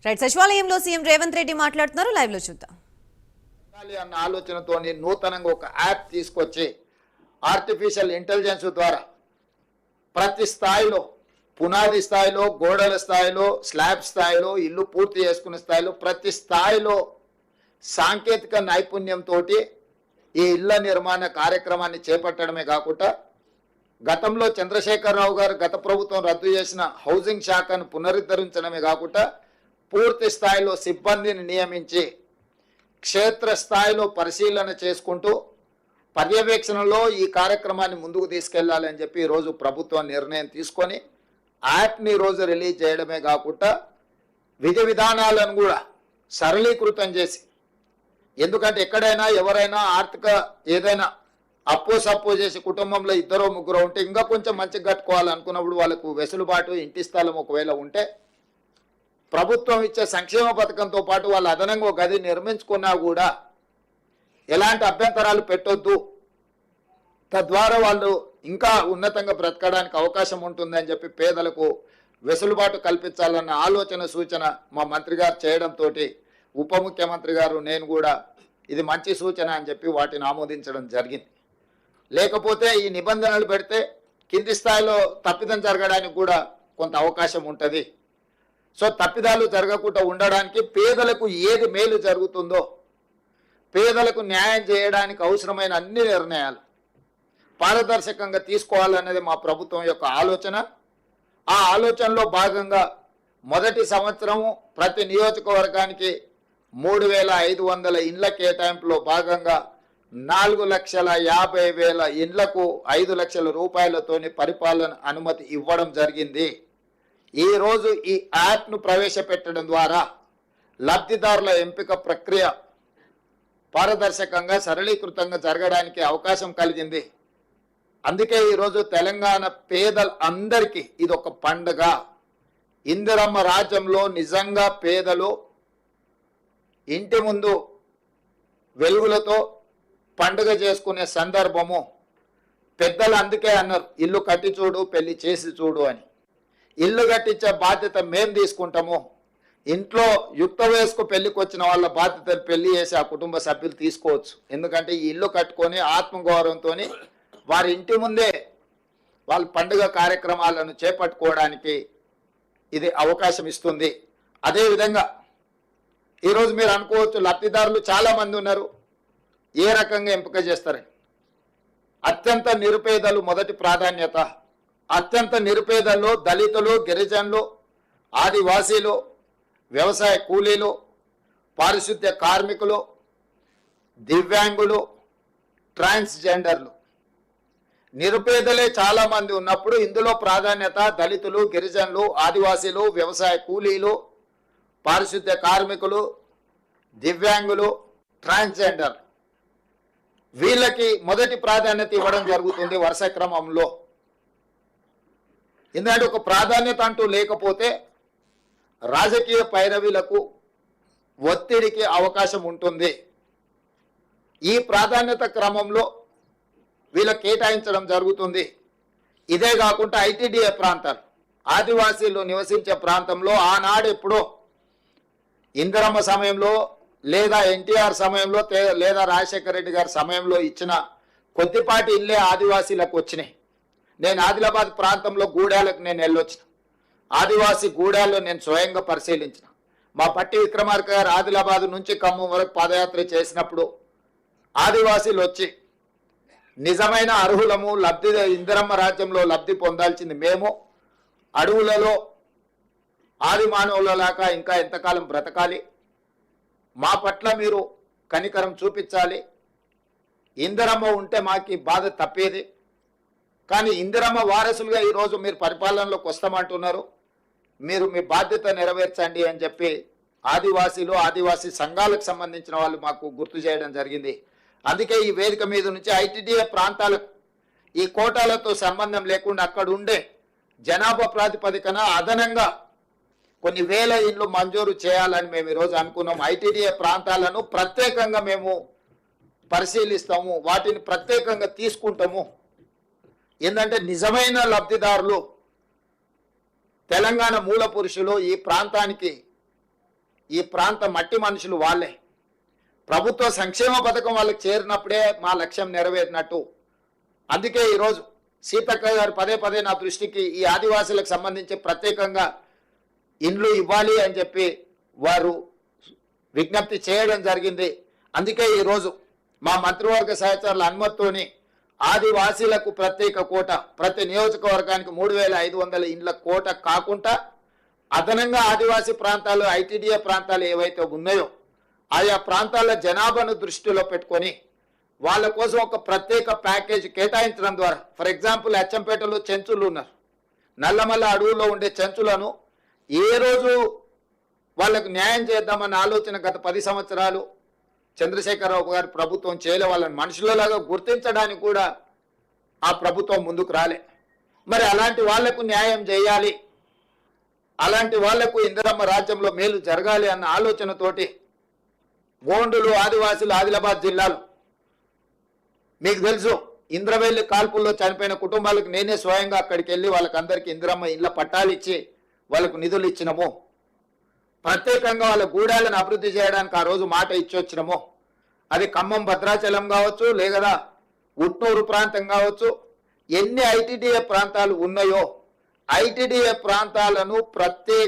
Right, సచివాలయంలో CM Revanth Reddy మాట్లాడుతున్నారు, live లో చూద్దాం. అన్న ఆలోచనతో నూతనంగా ఒక యాప్ తీసుకొచ్చి ఆర్టిఫిషియల్ ఇంటెలిజెన్స్ ద్వారా ప్రతి స్థాయిలో, పునాది స్థాయిలో, గోడల స్థాయిలో, స్లాబ్ స్థాయిలో, ఇల్లు పూర్తి చేసుకునే స్థాయిలో, ప్రతి స్థాయిలో సాంకేతిక నైపుణ్యంతో ఈ ఇళ్ల నిర్మాణ కార్యక్రమాన్ని చేపట్టడమే కాకుండా గతంలో చంద్రశేఖరరావు గారు గత ప్రభుత్వం రద్దు చేసిన హౌసింగ్ శాఖను పునరుద్ధరించడమే కాకుండా పూర్తి స్థాయిలో సిబ్బందిని నియమించి క్షేత్ర స్థాయిలో పరిశీలన చేసుకుంటూ పర్యవేక్షణలో ఈ కార్యక్రమాన్ని ముందుకు తీసుకెళ్లాలని చెప్పి ఈరోజు ప్రభుత్వం నిర్ణయం తీసుకొని యాప్ని ఈరోజు రిలీజ్ చేయడమే కాకుండా విధి విధానాలను కూడా సరళీకృతం చేసి, ఎందుకంటే ఎక్కడైనా ఎవరైనా ఆర్థిక ఏదైనా అప్పు సప్పు చేసి కుటుంబంలో ఇద్దరో ముగ్గురు ఉంటే ఇంకా కొంచెం మంచిగా కట్టుకోవాలనుకున్నప్పుడు వాళ్ళకు వెసులుబాటు, ఇంటి స్థలం ఒకవేళ ఉంటే ప్రభుత్వం ఇచ్చే సంక్షేమ పథకంతో పాటు వాళ్ళు అదనంగా ఒక గది నిర్మించుకున్నా కూడా ఎలాంటి అభ్యంతరాలు పెట్టొద్దు, తద్వారా వాళ్ళు ఇంకా ఉన్నతంగా బ్రతకడానికి అవకాశం ఉంటుందని చెప్పి పేదలకు వెసులుబాటు కల్పించాలన్న ఆలోచన సూచన మా మంత్రి గారు చేయడంతో ఉప ముఖ్యమంత్రి గారు నేను కూడా ఇది మంచి సూచన అని చెప్పి వాటిని ఆమోదించడం జరిగింది. లేకపోతే ఈ నిబంధనలు పెడితే కింది స్థాయిలో తప్పిదం జరగడానికి కూడా కొంత అవకాశం ఉంటుంది. సో తప్పిదాలు జరగకుండా ఉండడానికి పేదలకు ఏది మేలు జరుగుతుందో, పేదలకు న్యాయం చేయడానికి అవసరమైన అన్ని నిర్ణయాలు పారదర్శకంగా తీసుకోవాలనేది మా ప్రభుత్వం యొక్క ఆలోచన. ఆ ఆలోచనలో భాగంగా మొదటి సంవత్సరము ప్రతి నియోజకవర్గానికి 3,500 ఇండ్ల కేటాయింపులో భాగంగా 4,50,000 ఇండ్లకు 5 లక్షల రూపాయలతోని పరిపాలన అనుమతి ఇవ్వడం జరిగింది. ఈరోజు ఈ యాప్ను ప్రవేశపెట్టడం ద్వారా లబ్ధిదారుల ఎంపిక ప్రక్రియ పారదర్శకంగా, సరళీకృతంగా జరగడానికి అవకాశం కలిగింది. అందుకే ఈరోజు తెలంగాణ పేదలందరికీ ఇది ఒక పండుగ. ఇందిరమ్మ రాజ్యంలో నిజంగా పేదలు ఇంటి ముందు వెలుగులతో పండుగ చేసుకునే సందర్భము. పెద్దలు అందుకే అన్నారు, ఇల్లు కట్టి చూడు, పెళ్లి చేసి చూడు అని. ఇల్లు కట్టించే బాధ్యత మేము తీసుకుంటాము. ఇంట్లో యుక్త వయస్కు పెళ్లికి వచ్చిన వాళ్ళ బాధ్యతలు పెళ్లి చేసి ఆ కుటుంబ సభ్యులు తీసుకోవచ్చు. ఎందుకంటే ఈ ఇల్లు కట్టుకొని ఆత్మగౌరవంతో వారి ఇంటి ముందే వాళ్ళ పండుగ కార్యక్రమాలను చేపట్టుకోవడానికి ఇది అవకాశం ఇస్తుంది. అదేవిధంగా ఈరోజు మీరు అనుకోవచ్చు, లబ్ధిదారులు చాలామంది ఉన్నారు, ఏ రకంగా ఎంపిక చేస్తారని. అత్యంత నిరుపేదలు మొదటి ప్రాధాన్యత. అత్యంత నిరుపేదల్లో దళితులు, గిరిజనులు, ఆదివాసీలు, వ్యవసాయ కూలీలు, పారిశుద్ధ్య కార్మికులు, దివ్యాంగులు, ట్రాన్స్జెండర్లు, నిరుపేదలే చాలామంది ఉన్నప్పుడు ఇందులో ప్రాధాన్యత దళితులు, గిరిజనులు, ఆదివాసీలు, వ్యవసాయ కూలీలు, పారిశుద్ధ్య కార్మికులు, దివ్యాంగులు, ట్రాన్స్జెండర్, వీళ్ళకి మొదటి ప్రాధాన్యత ఇవ్వడం జరుగుతుంది వరుస క్రమంలో. ఎందుకంటే ఒక ప్రాధాన్యత అంటూ లేకపోతే రాజకీయ పైరవీలకు, ఒత్తిడికి అవకాశం ఉంటుంది. ఈ ప్రాధాన్యత క్రమంలో వీళ్ళకి కేటాయించడం జరుగుతుంది. ఇదే కాకుండా ఐటీడీఏ ప్రాంతాలు, ఆదివాసీలు నివసించే ప్రాంతంలో ఆనాడు ఎప్పుడో ఇందిరమ్మ సమయంలో లేదా ఎన్టీఆర్ సమయంలో లేదా రాజశేఖర రెడ్డి గారి సమయంలో ఇచ్చిన కొద్దిపాటి ఇల్లే ఆదివాసీలకు వచ్చినాయి. నేను ఆదిలాబాద్ ప్రాంతంలో గూడాలకు నేను వెళ్ళొచ్చిన. ఆదివాసీ గూడాల్లో నేను స్వయంగా పరిశీలించిన. మా పట్టి విక్రమార్క గారు ఆదిలాబాద్ నుంచి ఖమ్మం వరకు పాదయాత్ర చేసినప్పుడు ఆదివాసీలు వచ్చి నిజమైన అర్హులము, ఇందిరమ్మ రాజ్యంలో లబ్ధి పొందాల్సింది మేము, అడవులలో ఆది మానవులలాగా ఇంకా ఎంతకాలం బ్రతకాలి, మా పట్ల మీరు కనికరం చూపించాలి, ఇందిరమ్మ ఉంటే మాకు బాధ తప్పేది, కానీ ఇందిరమ్మ వారసులుగా ఈరోజు మీరు పరిపాలనలోకి వస్తామంటున్నారు, మీరు మీ బాధ్యత నెరవేర్చండి అని చెప్పి ఆదివాసీలు, ఆదివాసీ సంఘాలకు సంబంధించిన వాళ్ళు మాకు గుర్తు చేయడం జరిగింది. అందుకే ఈ వేదిక మీద నుంచి ఐటీడీఏ ప్రాంతాలకు ఈ కోటాలతో సంబంధం లేకుండా అక్కడ ఉండే జనాభా ప్రాతిపదికన అదనంగా కొన్ని వేల ఇండ్లు మంజూరు చేయాలని మేము ఈరోజు అనుకున్నాం. ఐటీడీఏ ప్రాంతాలను ప్రత్యేకంగా మేము పరిశీలిస్తాము, వాటిని ప్రత్యేకంగా తీసుకుంటాము. ఏంటంటే నిజమైన లబ్ధిదారులు, తెలంగాణ మూల పురుషులు ఈ ప్రాంతానికి ఈ ప్రాంత మట్టి మనుషులు వాళ్ళే. ప్రభుత్వ సంక్షేమ పథకం వాళ్ళకి చేరినప్పుడే మా లక్ష్యం నెరవేరినట్టు. అందుకే ఈరోజు సీతక్క గారు పదే పదే నా దృష్టికి ఈ ఆదివాసీలకు సంబంధించి ప్రత్యేకంగా ఇండ్లు ఇవ్వాలి అని చెప్పి వారు విజ్ఞప్తి చేయడం జరిగింది. అందుకే ఈరోజు మా మంత్రివర్గ సహచరుల అనుమతితోని ఆదివాసీలకు ప్రత్యేక కోట, ప్రతి నియోజకవర్గానికి 3,500 ఇండ్ల కోట కాకుండా అదనంగా ఆదివాసీ ప్రాంతాలు, ఐటీడీఏ ప్రాంతాలు ఏవైతే ఉన్నాయో ఆయా ప్రాంతాల జనాభాను దృష్టిలో పెట్టుకొని వాళ్ళ కోసం ఒక ప్రత్యేక ప్యాకేజ్ కేటాయించడం ద్వారా, ఫర్ ఎగ్జాంపుల్ అచ్చంపేటలో చెంచులు ఉన్నారు, నల్లమల్ల అడవుల్లో ఉండే చెంచులను ఏ రోజు వాళ్ళకు న్యాయం చేద్దామన్న ఆలోచన గత 10 సంవత్సరాలు చంద్రశేఖరరావు గారి ప్రభుత్వం చేయలే. వాళ్ళని మనుషులలాగా గుర్తించడానికి కూడా ఆ ప్రభుత్వం ముందుకు రాలే. మరి అలాంటి వాళ్లకు న్యాయం చేయాలి, అలాంటి వాళ్లకు ఇందిరమ్మ రాజ్యంలో మేలు జరగాలి అన్న ఆలోచనతోటి గోండులు ఆదివాసులు ఆదిలాబాద్ జిల్లాలో మీకు తెలుసు ఇంద్రవెల్లి కాల్పుల్లో చనిపోయిన కుటుంబాలకు నేనే స్వయంగా అక్కడికి వెళ్ళి వాళ్ళకందరికీ ఇందిరమ్మ ఇళ్ళ పట్టాలు ఇచ్చి వాళ్ళకు నిధులు ఇచ్చినము. ప్రత్యేకంగా వాళ్ళ గూడాలను అభివృద్ధి చేయడానికి ఆ రోజు మాట ఇచ్చొచ్చినము. అది ఖమ్మం భద్రాచలం కావచ్చు, లేదా ఉట్నూరు ప్రాంతం కావచ్చు, ఎన్ని ఐటీడీఏ ప్రాంతాలు ఉన్నాయో ఐటీడీఏ ప్రాంతాలను ప్రత్యేక